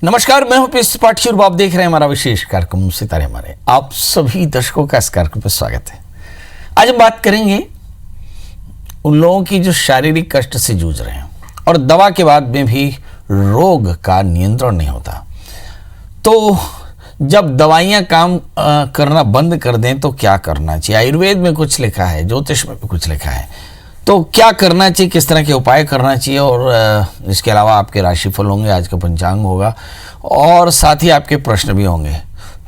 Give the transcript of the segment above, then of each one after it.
नमस्कार, मैं हूं पीएस त्रिपाठी और आप देख रहे हैं हमारा विशेष कार्यक्रम सितारे हमारे। आप सभी दर्शकों का इस कार्यक्रम पर स्वागत है। आज हम बात करेंगे उन लोगों की जो शारीरिक कष्ट से जूझ रहे हैं और दवा के बाद में भी रोग का नियंत्रण नहीं होता। तो जब दवाइयां काम करना बंद कर दें तो क्या करना चाहिए? आयुर्वेद में कुछ लिखा है, ज्योतिष में भी कुछ लिखा है। तो क्या करना चाहिए, किस तरह के उपाय करना चाहिए, और इसके अलावा आपके राशिफल होंगे, आज का पंचांग होगा और साथ ही आपके प्रश्न भी होंगे।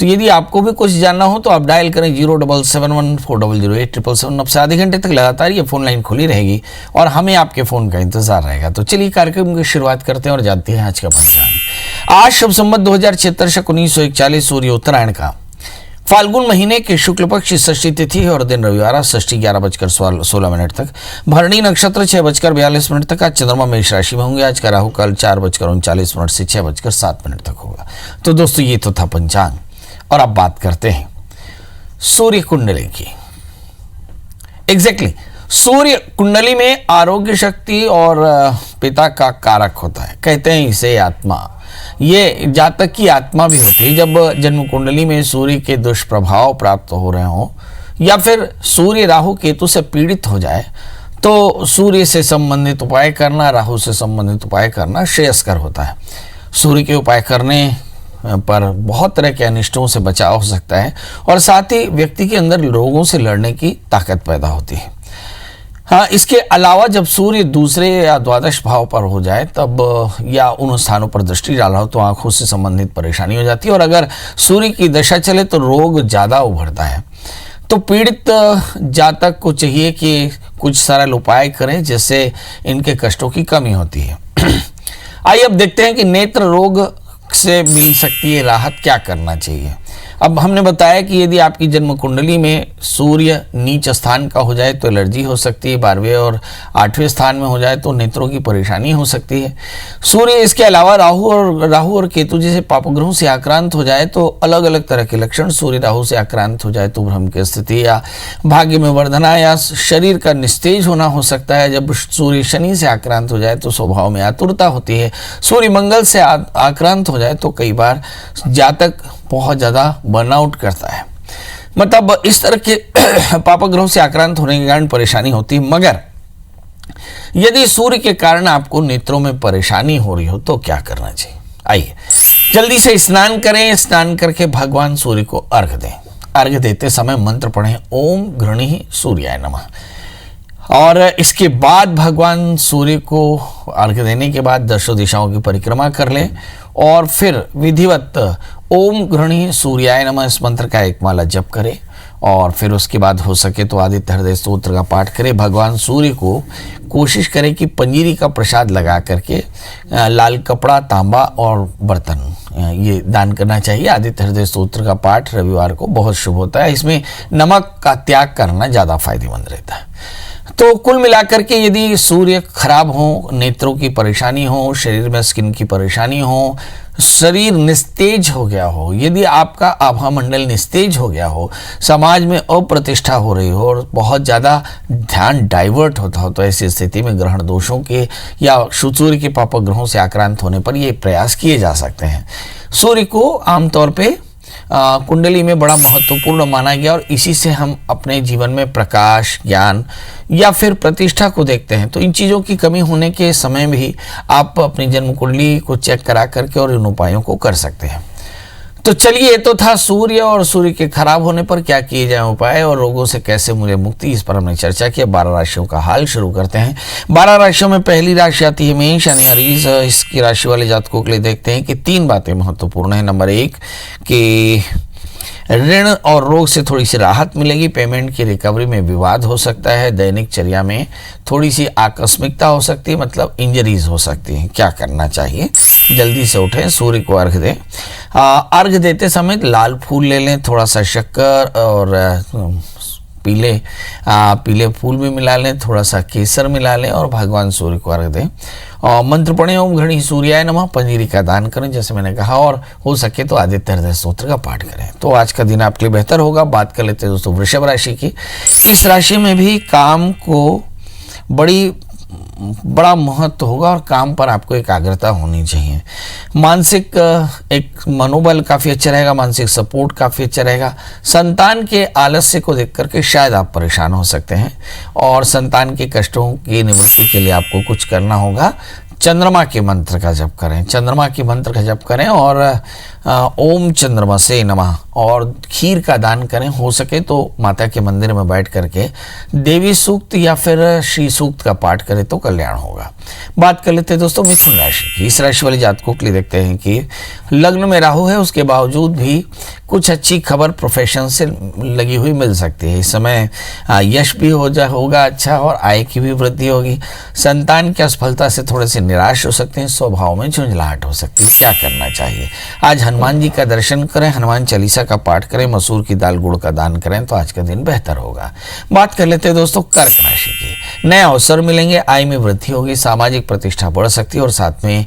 तो यदि आपको भी कुछ जानना हो तो आप डायल करें 07714008777। अब से आधे घंटे तक लगातार ये फ़ोन लाइन खुली रहेगी और हमें आपके फ़ोन का इंतजार रहेगा। तो चलिए कार्यक्रम की शुरुआत करते हैं और जानते हैं आज का पंचांग। आज शुभ संवत 2076 शक 1941 सूर्य उत्तरायण का फाल्गुन महीने के शुक्ल पक्ष की षष्ठी तिथि है और दिन रविवार, षष्ठी 11:16 तक, भरणी नक्षत्र 6:42 तक। आज चंद्रमा मेष राशि में होंगे। आज का राहु काल 4:39 से 6:07 तक होगा। तो दोस्तों ये तो था पंचांग और अब बात करते हैं सूर्य कुंडली की। एग्जैक्टली सूर्य कुंडली में आरोग्य शक्ति और पिता का कारक होता है। कहते हैं इसे आत्मा, ये जातक की आत्मा भी होती है। जब जन्म कुंडली में सूर्य के दुष्प्रभाव प्राप्त हो रहे हों या फिर सूर्य राहु केतु से पीड़ित हो जाए तो सूर्य से संबंधित उपाय करना, राहु से संबंधित उपाय करना श्रेयस्कर होता है। सूर्य के उपाय करने पर बहुत तरह के अनिष्टों से बचाव हो सकता है और साथ ही व्यक्ति के अंदर रोगों से लड़ने की ताकत पैदा होती है। हाँ, इसके अलावा जब सूर्य दूसरे या द्वादश भाव पर हो जाए तब या उन स्थानों पर दृष्टि डाला हो तो आंखों से संबंधित परेशानी हो जाती है और अगर सूर्य की दशा चले तो रोग ज़्यादा उभरता है। तो पीड़ित जातक को चाहिए कि कुछ सरल उपाय करें जिससे इनके कष्टों की कमी होती है। आइए अब देखते हैं कि नेत्र रोग से मिल सकती है राहत, क्या करना चाहिए। अब हमने बताया कि यदि आपकी जन्म कुंडली में सूर्य नीच स्थान का हो जाए तो एलर्जी हो सकती है, 12वें और 8वें स्थान में हो जाए तो नेत्रों की परेशानी हो सकती है। सूर्य इसके अलावा राहु और केतु जैसे पापग्रहों से आक्रांत हो जाए तो अलग अलग तरह के लक्षण। सूर्य राहु से आक्रांत हो जाए तो भ्रम की स्थिति या भाग्य में वर्धना या शरीर का निस्तेज होना हो सकता है। जब सूर्य शनि से आक्रांत हो जाए तो स्वभाव में आतुरता होती है। सूर्य मंगल से आक्रांत हो जाए तो कई बार जातक बहुत ज़्यादा बर्नआउट करता है। मतलब इस तरह के पापग्रहों से आक्रांत होने के कारण परेशानी होती है। मगर यदि सूर्य के कारण आपको नेत्रों में परेशानी हो रही हो तो क्या करना चाहिए? आइए जल्दी से स्नान करें। स्नान करके भगवान सूर्य को अर्घ दें। अर्घ देते समय मंत्र पढ़ें, ओम घृणी सूर्याय नमः। और इसके बाद भगवान सूर्य को अर्घ देने के बाद दशों दिशाओं की परिक्रमा कर लें और फिर विधिवत ओम घृणी सूर्याय नमः इस मंत्र का एक माला जप करें और फिर उसके बाद हो सके तो आदित्य हृदय स्तोत्र का पाठ करें। भगवान सूर्य को कोशिश करें कि पंजीरी का प्रसाद लगा करके लाल कपड़ा, तांबा और बर्तन ये दान करना चाहिए। आदित्य हृदय स्तोत्र का पाठ रविवार को बहुत शुभ होता है। इसमें नमक का त्याग करना ज़्यादा फायदेमंद रहता है। तो कुल मिलाकर के यदि सूर्य खराब हो, नेत्रों की परेशानी हो, शरीर में स्किन की परेशानी हो, शरीर निस्तेज हो गया हो, यदि आपका आभा मंडल निस्तेज हो गया हो, समाज में अप्रतिष्ठा हो रही हो और बहुत ज़्यादा ध्यान डाइवर्ट होता हो तो ऐसी स्थिति में ग्रहण दोषों के या सूर्य के पापग्रहों से आक्रांत होने पर ये प्रयास किए जा सकते हैं। सूर्य को आमतौर पे कुंडली में बड़ा महत्वपूर्ण माना गया और इसी से हम अपने जीवन में प्रकाश, ज्ञान या फिर प्रतिष्ठा को देखते हैं। तो इन चीज़ों की कमी होने के समय भी आप अपनी जन्म कुंडली को चेक करा करके और इन उपायों को कर सकते हैं। तो चलिए, ये तो था सूर्य और सूर्य के खराब होने पर क्या किए जाए उपाय और रोगों से कैसे मिले मुक्ति, इस पर हमने चर्चा की। 12 राशियों का हाल शुरू करते हैं। 12 राशियों में पहली राशि आती है मेष यानी अरीज। इसकी राशि वाले जातकों के लिए देखते हैं कि 3 बातें महत्वपूर्ण है। नंबर 1 कि ऋण और रोग से थोड़ी सी राहत मिलेगी। पेमेंट की रिकवरी में विवाद हो सकता है। दैनिक चर्या में थोड़ी सी आकस्मिकता हो सकती है, मतलब इंजरीज हो सकती हैं। क्या करना चाहिए? जल्दी से उठें, सूर्य को अर्घ दें। अर्घ देते समय लाल फूल ले लें, थोड़ा सा शक्कर और पीले फूल भी मिला लें, थोड़ा सा केसर मिला लें और भगवान सूर्य को अर्घ दें। और मंत्र पढ़ें, ओम घृणी सूर्याय नमः। पंजीरी का दान करें जैसे मैंने कहा और हो सके तो आदित्य हृदय स्तोत्र का पाठ करें। तो आज का दिन आपके लिए बेहतर होगा। बात कर लेते हैं दोस्तों वृषभ राशि की। इस राशि में भी काम को बड़ी बड़ा महत्व होगा और काम पर आपको एकाग्रता होनी चाहिए। मानसिक एक मनोबल काफ़ी अच्छा रहेगा, मानसिक सपोर्ट काफ़ी अच्छा रहेगा। संतान के आलस्य को देख करके शायद आप परेशान हो सकते हैं और संतान के कष्टों की निवृत्ति के लिए आपको कुछ करना होगा। चंद्रमा के मंत्र का जप करें, चंद्रमा के मंत्र का जप करें और ओम चंद्रमा से नमः और खीर का दान करें। हो सके तो माता के मंदिर में बैठ करके देवी सूक्त या फिर श्री सूक्त का पाठ करें तो कल्याण होगा। बात कर लेते हैं दोस्तों मिथुन राशि की। इस राशि वाले जातकों के लिए देखते हैं कि लग्न में राहु है, उसके बावजूद भी कुछ अच्छी खबर प्रोफेशन से लगी हुई मिल सकती है। इस समय यश भी होगा अच्छा और आय की भी वृद्धि होगी। संतान की असफलता से थोड़े से निराश हो सकते हैं, स्वभाव में झुंझलाहट हो सकती है। क्या करना चाहिए? आज हनुमान जी का दर्शन करें, हनुमान चालीसा का पाठ करें, मसूर की दाल गुड़ का दान करें तो आज का दिन बेहतर होगा। बात कर लेते हैं दोस्तों कर्क राशि की। नए अवसर मिलेंगे, आय में वृद्धि होगी, सामाजिक प्रतिष्ठा बढ़ सकती है और साथ में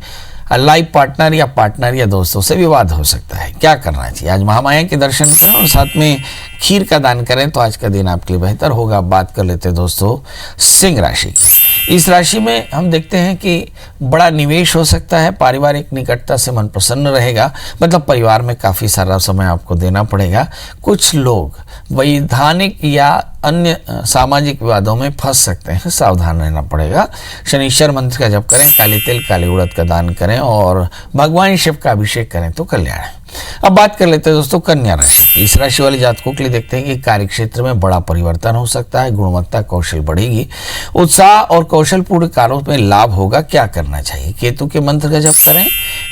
लाइफ पार्टनर या दोस्तों से विवाद हो सकता है। क्या करना चाहिए? आज महामाया के दर्शन करें और साथ में खीर का दान करें तो आज का दिन आपके लिए बेहतर होगा। बात कर लेते हैं दोस्तों सिंह राशि की। इस राशि में हम देखते हैं कि बड़ा निवेश हो सकता है, पारिवारिक निकटता से मन प्रसन्न रहेगा, मतलब परिवार में काफ़ी सारा समय आपको देना पड़ेगा। कुछ लोग वैधानिक या अन्य सामाजिक विवादों में फंस सकते हैं, सावधान रहना पड़ेगा। शनिश्चर मंत्र का जप करें, काले तिल काले उड़द का दान करें और भगवान शिव का अभिषेक करें तो कल्याण है। अब बात कर लेते हैं दोस्तों कन्या राशि। इस राशि वाले जातकों के लिए देखते हैं कि कार्य क्षेत्र में बड़ा परिवर्तन हो सकता है, गुणवत्ता कौशल बढ़ेगी, उत्साह और कौशलपूर्ण कार्यों में लाभ होगा। क्या करना चाहिए? केतु के मंत्र का जप करें,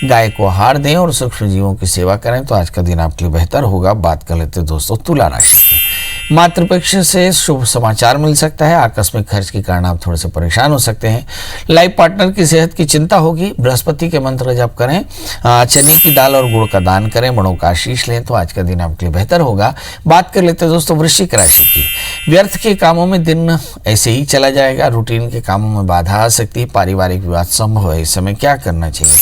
गाय को आहार दें और सूक्ष्म जीवों की सेवा करें तो आज का दिन आपके लिए बेहतर होगा। बात कर लेते हैं दोस्तों तुला राशि की। मातृपक्ष से शुभ समाचार मिल सकता है, आकस्मिक खर्च के कारण आप थोड़े से परेशान हो सकते हैं। लाइफ पार्टनर की सेहत की चिंता होगी। बृहस्पति के मंत्र का जप करें, चने की दाल और गुड़ का दान करें, बड़ों का आशीष लें तो आज का दिन आपके लिए बेहतर होगा। बात कर लेते हैं दोस्तों वृश्चिक राशि की। व्यर्थ के कामों में दिन ऐसे ही चला जाएगा, रूटीन के कामों में बाधा आ सकती है, पारिवारिक विवाद संभव है। इस समय क्या करना चाहिए?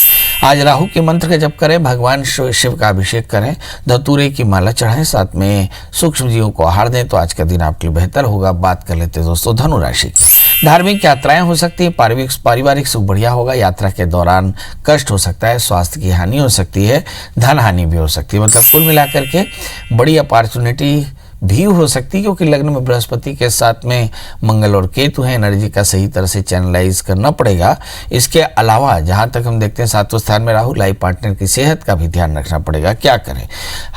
आज राहु के मंत्र का जप करें, भगवान शिव का अभिषेक करें, धतूरे की माला चढ़ाएं, साथ में सूक्ष्म जीवों को आहार दें तो आज का दिन आपके लिए बेहतर होगा। बात कर लेते हैं दोस्तों धनु राशि की। धार्मिक यात्राएं हो सकती है, पारिवारिक सुख बढ़िया होगा। यात्रा के दौरान कष्ट हो सकता है, स्वास्थ्य की हानि हो सकती है, धन हानि भी हो सकती है। मतलब कुल मिलाकर के बड़ी अपॉर्चुनिटी भी हो सकती है क्योंकि लग्न में बृहस्पति के साथ में मंगल और केतु हैं। एनर्जी का सही तरह से चैनलाइज करना पड़ेगा। इसके अलावा जहां तक हम देखते हैं सातवें स्थान में राहु, लाइफ पार्टनर की सेहत का भी ध्यान रखना पड़ेगा। क्या करें?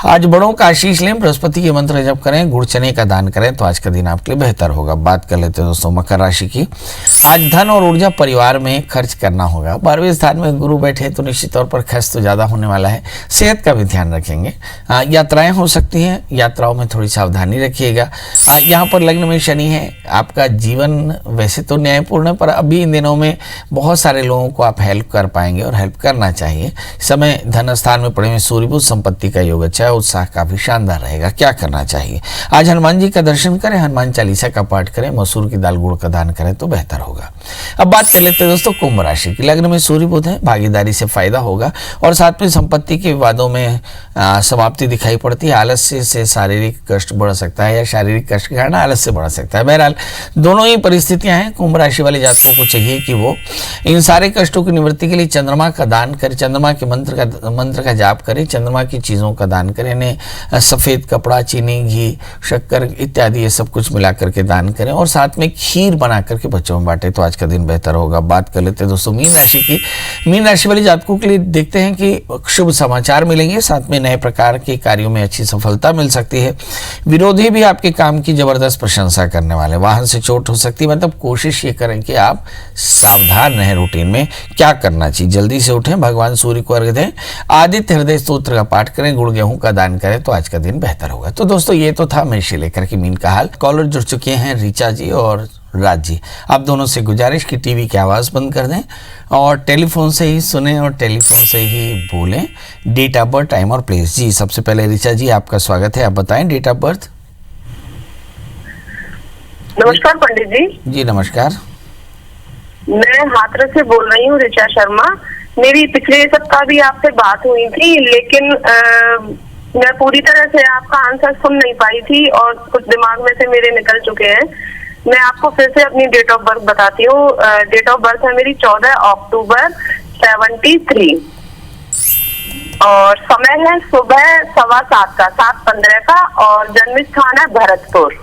आज बड़ों का आशीष लें, बृहस्पति के मंत्र जप करें, गुड़ चने का दान करें तो आज का दिन आपके लिए बेहतर होगा। बात कर लेते हैं दोस्तों मकर राशि की। आज धन और ऊर्जा परिवार में खर्च करना होगा। 12वें स्थान में गुरु बैठे तो निश्चित तौर पर खर्च तो ज़्यादा होने वाला है। सेहत का भी ध्यान रखेंगे। यात्राएं हो सकती हैं, यात्राओं में थोड़ी सावधानी रखिएगा। यहाँ पर लग्न में शनि है। आपका जीवन वैसे तो न्यायपूर्ण है पर अभी इन दिनों में बहुत सारे लोगों को आप हेल्प कर पाएंगे और हेल्प करना चाहिए। समय धन स्थान में पड़े हुए सूर्यबुध संपत्ति का योग अच्छा है, उत्साह काफी शानदार रहेगा। क्या करना चाहिए? आज हनुमान जी का दर्शन करें, हनुमान चालीसा का पाठ करें, मसूर की दाल गुड़ का दान करें तो बेहतर होगा। अब बात कर लेते हैं दोस्तों कुंभ राशि की। लग्न में सूर्यबुध है, भागीदारी से फायदा होगा और साथ में संपत्ति के विवादों में समाप्ति दिखाई पड़ती है। आलस्य से शारीरिक कष्ट बढ़ सकता है या शारीरिक कष्ट के कारण आलस्य बढ़ सकता है। बहरहाल दोनों ही परिस्थितियां हैं। कुंभ राशि वाले जातकों को चाहिए कि वो इन सारे कष्टों की निवृत्ति के लिए चंद्रमा का दान करें, चंद्रमा के मंत्र का जाप करें, चंद्रमा की चीज़ों का दान करें, इन्हें सफ़ेद कपड़ा, चीनी, घी, शक्कर इत्यादि ये सब कुछ मिला करके दान करें और साथ में खीर बना करके बच्चों में बांटे तो आज का दिन बेहतर होगा। बात कर लेते हैं दोस्तों मीन राशि की। मीन राशि वाले जातकों के लिए देखते हैं कि शुभ समाचार मिलेंगे, साथ में नए प्रकार के कार्यों में अच्छी सफलता मिल सकती है। विरोधी भी आपके काम की जबरदस्त प्रशंसा करने वाले। वाहन से चोट हो सकती है, मतलब कोशिश ये करें कि आप सावधान रहें। रूटीन में क्या करना चाहिए? जल्दी से उठें, भगवान सूर्य को अर्घ्य दें, आदित्य हृदय स्तोत्र का पाठ करें, गुड़ गेहूं का दान करें तो आज का दिन बेहतर होगा। तो दोस्तों ये तो था मेष से लेकर के मीन का हाल। कॉलर जुड़ चुके हैं ऋचा जी और राज जी। आप दोनों से गुजारिश की टीवी की आवाज़ बंद कर दें और टेलीफोन से ही सुने और टेलीफोन से ही बोलें। डेट ऑफ बर्थ, टाइम और प्लेस। जी सबसे पहले ऋचा जी आपका स्वागत है, आप बताएं डेट ऑफ बर्थ। नमस्कार पंडित जी। जी नमस्कार। मैं हाथरस से बोल रही हूँ, ऋचा शर्मा। मेरी पिछले सप्ताह भी आपसे बात हुई थी लेकिन मैं पूरी तरह से आपका आंसर सुन नहीं पाई थी और कुछ दिमाग में से मेरे निकल चुके हैं। मैं आपको फिर से अपनी डेट ऑफ बर्थ बताती हूँ। डेट ऑफ बर्थ है मेरी 14 अक्टूबर 73 और समय है सुबह 7:15 का 7:15 का और जन्म स्थान है भरतपुर।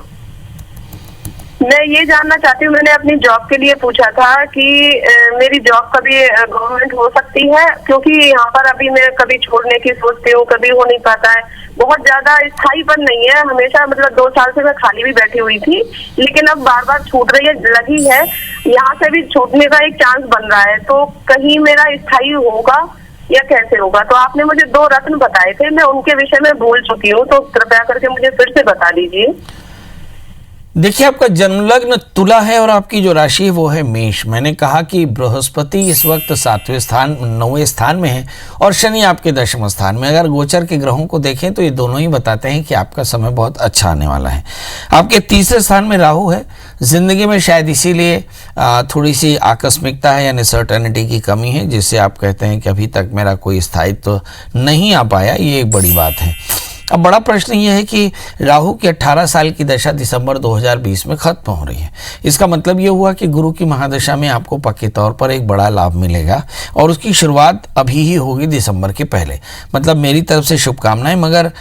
मैं ये जानना चाहती हूँ, मैंने अपनी जॉब के लिए पूछा था कि मेरी जॉब कभी गवर्नमेंट हो सकती है, क्योंकि यहाँ पर अभी मैं कभी छोड़ने की सोचती हूँ, कभी हो नहीं पाता है। बहुत ज्यादा स्थायीपन नहीं है, हमेशा मतलब 2 साल से मैं खाली भी बैठी हुई थी, लेकिन अब बार बार छूट रही है, लगी है यहाँ से भी छूटने का एक चांस बन रहा है। तो कहीं मेरा स्थायी होगा या कैसे होगा? तो आपने मुझे 2 रत्न बताए थे, मैं उनके विषय में भूल चुकी हूँ, तो कृपया करके मुझे फिर से बता दीजिए। देखिए, आपका जन्म लग्न तुला है और आपकी जो राशि है वो है मेष। मैंने कहा कि बृहस्पति इस वक्त 9वें स्थान में है और शनि आपके 10वें स्थान में। अगर गोचर के ग्रहों को देखें तो ये दोनों ही बताते हैं कि आपका समय बहुत अच्छा आने वाला है। आपके 3रे स्थान में राहु है। जिंदगी में शायद इसीलिए थोड़ी सी आकस्मिकता है, यानी सर्टेनिटी की कमी है, जिससे आप कहते हैं कि अभी तक मेरा कोई स्थायित्व नहीं आ पाया। ये एक बड़ी बात है। अब बड़ा प्रश्न ये है कि राहु की 18 साल की दशा दिसंबर 2020 में खत्म हो रही है। इसका मतलब ये हुआ कि गुरु की महादशा में आपको पक्के तौर पर एक बड़ा लाभ मिलेगा और उसकी शुरुआत अभी ही होगी दिसंबर के पहले। मतलब मेरी तरफ से शुभकामनाएं। मगर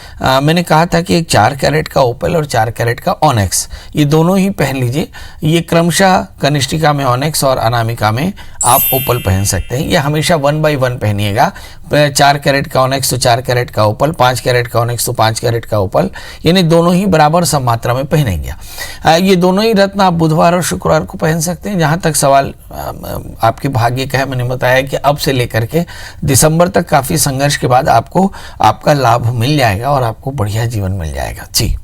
मैंने कहा था कि एक 4 कैरेट का ओपल और 4 कैरेट का ऑनेक्स, ये दोनों ही पहन लीजिए। ये क्रमशः कनिष्ठिका में ऑनेक्स और अनामिका में आप ओपल पहन सकते हैं। ये हमेशा 1 by 1 पहनिएगा। 4 कैरेट का ऑनेक्स तो 4 कैरेट का ओपल, 5 कैरेट का ऑनेक्स तो 5 कैरेट का ओपल, यानी दोनों ही बराबर सम मात्रा में पहनेंगे। ये दोनों ही रत्न आप बुधवार और शुक्रवार को पहन सकते हैं। जहाँ तक सवाल आपके भाग्य का है, मैंने बताया कि अब से लेकर के दिसंबर तक काफ़ी संघर्ष के बाद आपको आपका लाभ मिल जाएगा और आपको बढ़िया जीवन मिल जाएगा। जी,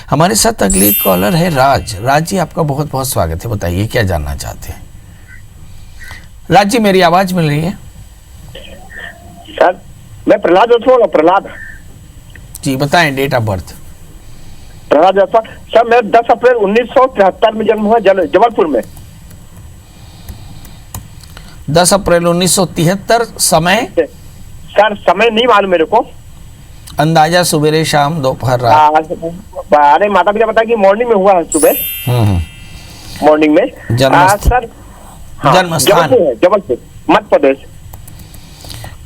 हमारे साथ अगली कॉलर है राज। राज जी, आपका बहुत बहुत स्वागत है। बताइए क्या जानना चाहते हैं? राज जी, मेरी आवाज मिल रही है? सर, मैं प्रहलाद बोल प्रहलाद जी, बताएं date of birth. Prahlad sir, मैं 10 अप्रैल 1973 में जन्म हुआ, जबलपुर में। 10 अप्रैल 1973। समय? सर, समय नहीं मालूम मेरे को। अंदाजा सुबह शाम दोपहर रात? अरे माता पिता बता कि मॉर्निंग में हुआ है, सुबह मॉर्निंग में। सर, जन्म स्थान जबलपुर मध्य प्रदेश।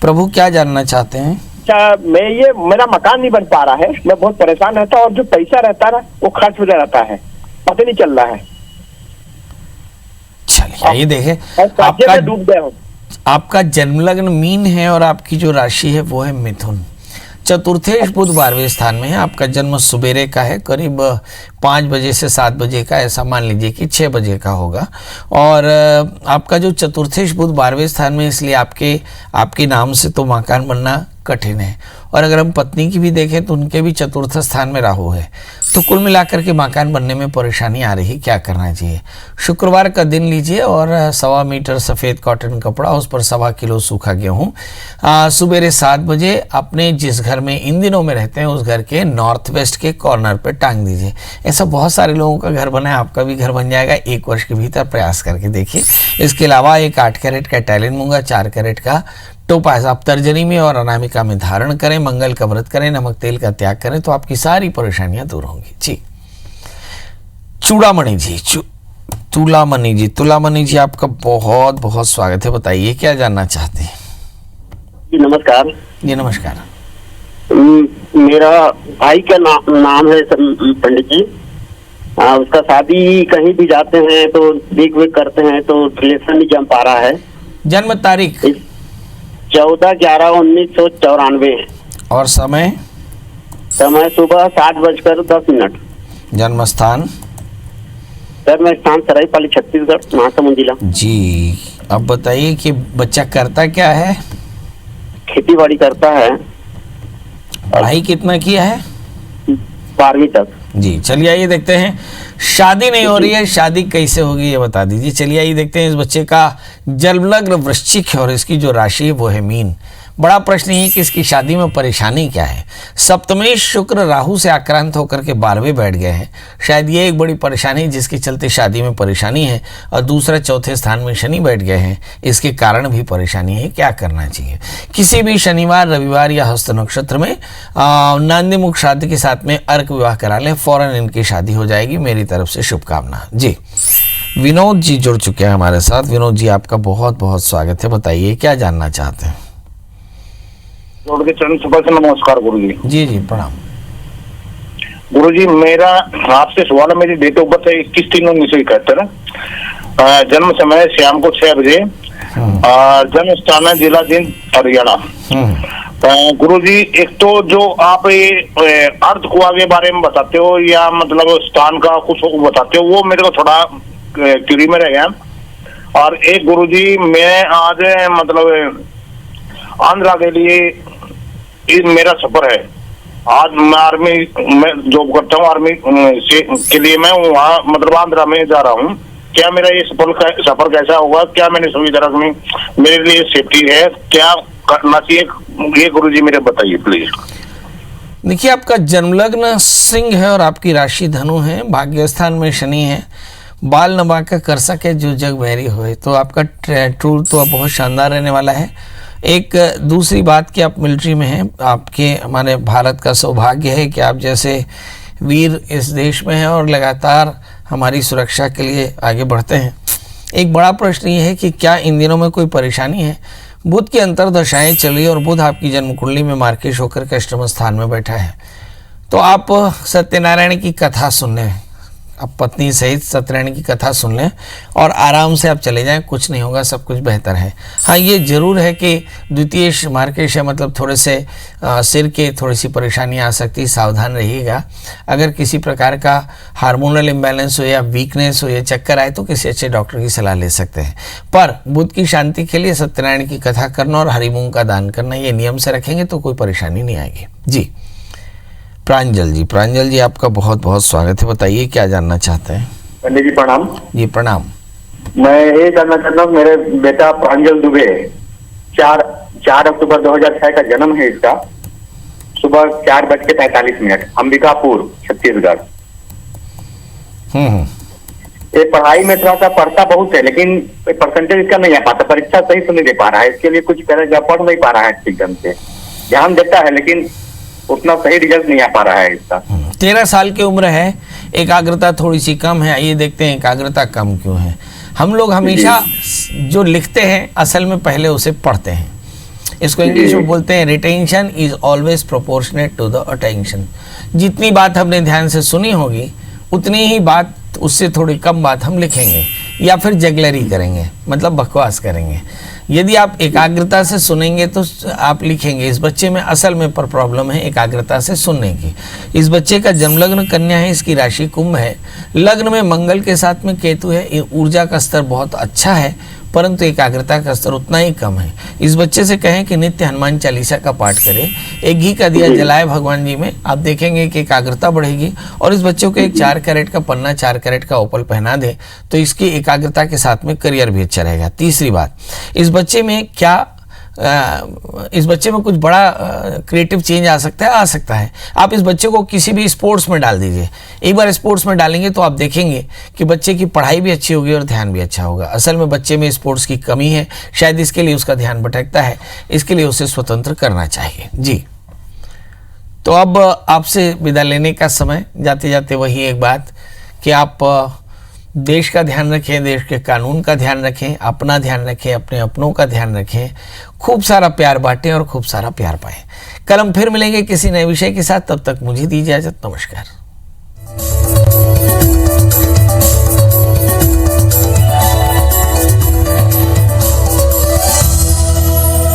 प्रभु क्या जानना चाहते हैं? मेरा मकान नहीं बन पा रहा है, मैं बहुत परेशान रहता हूँ और जो पैसा रहता है ना वो खर्च हो जाता है, पता नहीं चल रहा है। चलिए आइए देखें, डूब गया हूँ। आपका जन्म लग्न मीन है और आपकी जो राशि है वो है मिथुन। चतुर्थेश बुध 12वें स्थान में है। आपका जन्म सुबेरे का है, करीब 5 बजे से 7 बजे का, ऐसा मान लीजिए कि 6 बजे का होगा। और आपका जो चतुर्थेश बुध 12वें स्थान में, इसलिए आपके नाम से तो मकान बनना कठिन है। और अगर हम पत्नी की भी देखें तो उनके भी चतुर्थ स्थान में राहु है। तो कुल मिलाकर के मकान बनने में परेशानी आ रही। क्या करना चाहिए? शुक्रवार का दिन लीजिए और 1.25 मीटर सफ़ेद कॉटन कपड़ा, उस पर 1.25 किलो सूखा गेहूँ सुबह 7 बजे अपने जिस घर में इन दिनों में रहते हैं उस घर के नॉर्थ वेस्ट के कॉर्नर पे टांग दीजिए। ऐसा बहुत सारे लोगों का घर बना है, आपका भी घर बन जाएगा 1 वर्ष के भीतर। प्रयास करके देखिए। इसके अलावा एक 8 कैरेट का टैलेंट मूंगा, 4 कैरेट का टोपाज आप तर्जनी में और अनामिका में धारण करें। मंगल का व्रत करें, नमक तेल का त्याग करें, तो आपकी सारी परेशानियां दूर होंगी। जी, चूड़ामणि जी, तुलामणि जी, आपका बहुत बहुत स्वागत है। बताइए क्या जानना चाहते हैं? जी नमस्कार। जी नमस्कार। मेरा भाई का नाम है पंडित जी। उसका शादी कहीं भी जाते हैं तो देख वेख करते हैं तो रिलेशन नहीं जम पा रहा है। जन्म तारीख? 14/11/1994। और समय? समय सुबह 7:10। जन्म स्थान? सर, मैं स्थान सरायपाली छत्तीसगढ़, महासमुंद जिला। जी, अब बताइए कि बच्चा करता क्या है? खेती बाड़ी करता है। पढ़ाई कितना किया है? 12वीं तक। जी, चलिए आइए देखते हैं। शादी नहीं हो रही है, शादी कैसे होगी ये बता दीजिए। चलिए आइए देखते हैं। इस बच्चे का जन्म लग्न वृश्चिक है और इसकी जो राशि है वो है मीन। बड़ा प्रश्न ये कि इसकी शादी में परेशानी क्या है। सप्तमेश शुक्र राहु से आक्रांत होकर के 12वें बैठ गए हैं। शायद ये एक बड़ी परेशानी जिसके चलते शादी में परेशानी है। और दूसरा 4थे स्थान में शनि बैठ गए हैं, इसके कारण भी परेशानी है। क्या करना चाहिए? किसी भी शनिवार, रविवार या हस्त नक्षत्र में नांदीमुख श्राद्ध के साथ में अर्क विवाह करा लें, फौरन इनकी शादी हो जाएगी। मेरी तरफ से शुभकामना। जी, विनोद जी जुड़ चुके हैं हमारे साथ। विनोद जी, आपका बहुत बहुत स्वागत है। बताइए क्या जानना चाहते हैं। के चरण सुबह से नमस्कार गुरु जी। जी जी, प्रणाम। गुरु जी, मेरा आपसे सवाल है। मेरी डेट ऑफ बर्थ है 21/3/1971। जन्म समय शाम को 6 बजे। जन्म स्थान है जिला जींद, हरियाणा। गुरु जी, एक तो जो आप ये अर्थ कुआ के बारे में बताते हो या मतलब स्थान का कुछ बताते हो, वो मेरे को थोड़ा क्यूरी में रह गया। और एक गुरु जी, मैं आज मतलब आंध्रा के लिए मेरा सफर है। आज मैं आर्मी में जॉब करता हूँ। आर्मी के लिए मैं वहाँ मतलब आंध्रा में जा रहा हूँ। क्या मेरा ये सफर कैसा होगा? क्या मैंने सुविधा रखनी, मेरे लिए सेफ्टी है, क्या करना चाहिए? ये गुरुजी मेरे बताइए प्लीज। देखिए, आपका जन्मलग्न सिंह है और आपकी राशि धनु है। भाग्यस्थान में शनि है। बाल नबा का कर सके जो जग बहरी होए। तो आपका टूर तो बहुत शानदार रहने वाला है। एक दूसरी बात कि आप मिलिट्री में हैं। आपके हमारे भारत का सौभाग्य है कि आप जैसे वीर इस देश में हैं और लगातार हमारी सुरक्षा के लिए आगे बढ़ते हैं। एक बड़ा प्रश्न ये है कि क्या इन दिनों में कोई परेशानी है? बुध की अंतर्दशाएं चल रही और बुध आपकी जन्म कुंडली में मार्केश होकर के अष्टम स्थान में बैठा है। तो आप सत्यनारायण की कथा सुन लें, आप पत्नी सहित सत्यनारायण की कथा सुन लें और आराम से आप चले जाएं। कुछ नहीं होगा, सब कुछ बेहतर है। हाँ, ये जरूर है कि द्वितीय मार्केश है, मतलब थोड़े से सिर के थोड़ी सी परेशानी आ सकती है, सावधान रहिएगा। अगर किसी प्रकार का हार्मोनल इम्बैलेंस हो या वीकनेस हो या चक्कर आए तो किसी अच्छे डॉक्टर की सलाह ले सकते हैं। पर बुध की शांति के लिए सत्यनारायण की कथा करना और हरी मूंग का दान करना, ये नियम से रखेंगे तो कोई परेशानी नहीं आएगी। जी, प्रांजल जी, आपका बहुत बहुत स्वागत है। बताइए क्या जानना चाहते हैं। पंडित जी प्रणाम। जी प्रणाम। मैं ये जानना चाहता हूँ, मेरे बेटा प्रांजल दुबे 4 अक्टूबर 2006 का जन्म है इसका। सुबह 4:45 अंबिकापुर, छत्तीसगढ़। ये पढ़ाई में थोड़ा सा पढ़ता बहुत है, लेकिन परसेंटेज इसका नहीं आ पाता। परीक्षा सही से नहीं दे पा रहा है। इसके लिए कुछ पढ़ नहीं पा रहा है ठीक ढंग से। ध्यान देता है लेकिन उतना सही रिजल्ट नहीं आ पा रहा है इसका। 13 साल की उम्र है, एकाग्रता थोड़ी सी कम है। आइए देखते हैं एकाग्रता कम क्यों है। हम लोग हमेशा जो लिखते हैं असल में पहले उसे पढ़ते हैं। इसको इंग्लिश में बोलते हैं retention is always proportionate to the attention. जितनी बात हमने ध्यान से सुनी होगी उतनी ही बात, उससे थोड़ी कम बात हम लिखेंगे या फिर जगलरी करेंगे, मतलब बकवास करेंगे। यदि आप एकाग्रता से सुनेंगे तो आप लिखेंगे। इस बच्चे में असल में पर प्रॉब्लम है एकाग्रता से सुनने की। इस बच्चे का जन्मलग्न कन्या है, इसकी राशि कुंभ है, लग्न में मंगल के साथ में केतु है। ऊर्जा का स्तर बहुत अच्छा है परंतु एकाग्रता का स्तर उतना ही कम है। इस बच्चे से कहें कि नित्य हनुमान चालीसा का पाठ करें, एक घी का दिया जलाए भगवान जी में, आप देखेंगे कि एकाग्रता बढ़ेगी। और इस बच्चे को एक 4 कैरेट का पन्ना, 4 कैरेट का ओपल पहना दे तो इसकी एकाग्रता के साथ में करियर भी अच्छा रहेगा। तीसरी बात, इस बच्चे में इस बच्चे में कुछ बड़ा क्रिएटिव चेंज आ सकता है। आप इस बच्चे को किसी भी स्पोर्ट्स में डाल दीजिए। एक बार स्पोर्ट्स में डालेंगे तो आप देखेंगे कि बच्चे की पढ़ाई भी अच्छी होगी और ध्यान भी अच्छा होगा। असल में बच्चे में स्पोर्ट्स की कमी है, शायद इसके लिए उसका ध्यान भटकता है, इसके लिए उसे स्वतंत्र करना चाहिए। जी, तो अब आपसे विदा लेने का समय। जाते जाते वही एक बात कि आप देश का ध्यान रखें, देश के कानून का ध्यान रखें, अपना ध्यान रखें, अपने अपनों का ध्यान रखें, खूब सारा प्यार बांटें और खूब सारा प्यार पाएं। कल हम फिर मिलेंगे किसी नए विषय के साथ। तब तक मुझे दीजिए इजाजत। नमस्कार।